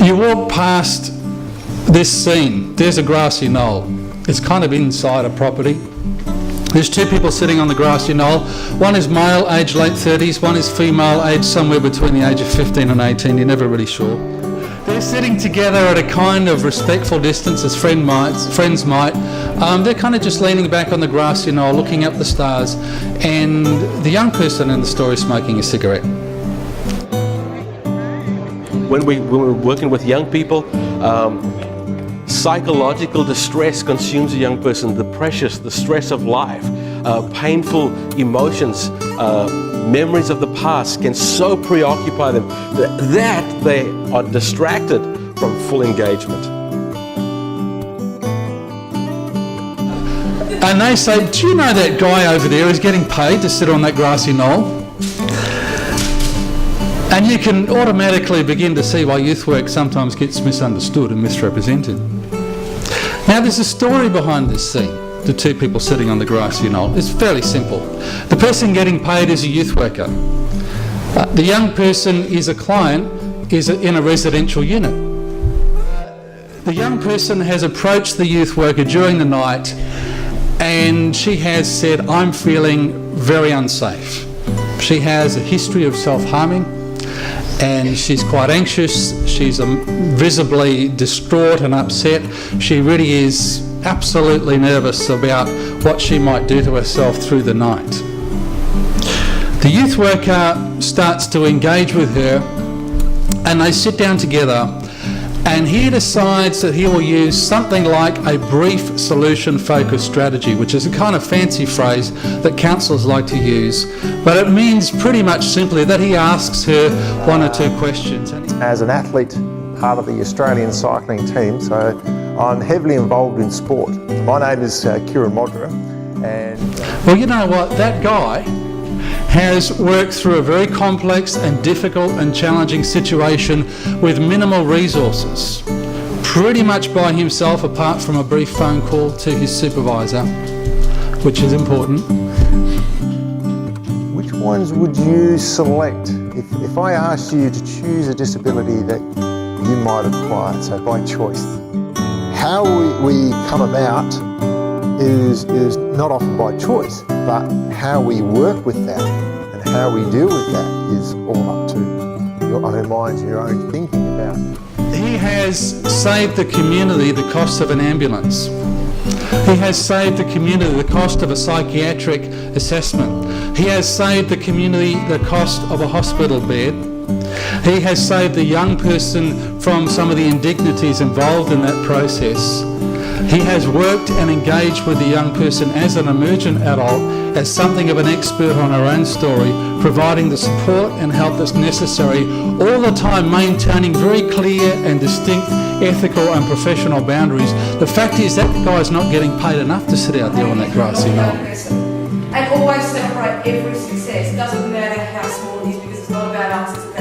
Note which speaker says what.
Speaker 1: You walk past this scene, there's a grassy knoll. It's kind of inside a property. There's two people sitting on the grassy knoll. One is male, aged late 30s, one is female, aged somewhere between the age of 15 and 18, you're never really sure. They're sitting together at a kind of respectful distance, as friends might. They're kind of just leaning back on the grassy knoll, looking up the stars, and the young person in the story is smoking a cigarette.
Speaker 2: When we're working with young people, psychological distress consumes a young person, the pressures, the stress of life, painful emotions, memories of the past can so preoccupy them that they are distracted from full engagement.
Speaker 1: And they say, do you know that guy over there is getting paid to sit on that grassy knoll? And you can automatically begin to see why youth work sometimes gets misunderstood and misrepresented. Now there's a story behind this scene, the two people sitting on the grassy knoll. It's fairly simple. The person getting paid is a youth worker. The young person is a client, is in a residential unit. The young person has approached the youth worker during the night and she has said, I'm feeling very unsafe. She has a history of self-harming and she's quite anxious. She's visibly distraught and upset. She really is absolutely nervous about what she might do to herself through the night. The youth worker starts to engage with her and they sit down together, and he decides that he will use something like a brief solution focused strategy, which is a kind of fancy phrase that counsellors like to use, but it means pretty much simply that he asks her one or two questions.
Speaker 3: As an athlete, part of the Australian cycling team, so I'm heavily involved in sport. My name is Kieran Modra, and
Speaker 1: well, you know what, that guy has worked through a very complex and difficult and challenging situation with minimal resources, pretty much by himself, apart from a brief phone call to his supervisor, which is important.
Speaker 3: Which ones would you select if I asked you to choose a disability that you might acquire, so by choice? How we come about is not often by choice, but how we work with that and how we deal with that is all up to your own minds, your own thinking about it.
Speaker 1: He has saved the community the cost of an ambulance. He has saved the community the cost of a psychiatric assessment. He has saved the community the cost of a hospital bed. He has saved the young person from some of the indignities involved in that process. He has worked and engaged with the young person as an emergent adult, as something of an expert on her own story, providing the support and help that's necessary, all the time maintaining very clear and distinct ethical and professional boundaries. The fact is that guy's not getting paid enough to sit out there on that grassy knoll.
Speaker 4: And always celebrate every success. It doesn't matter how small it is, because it's not about us, it's about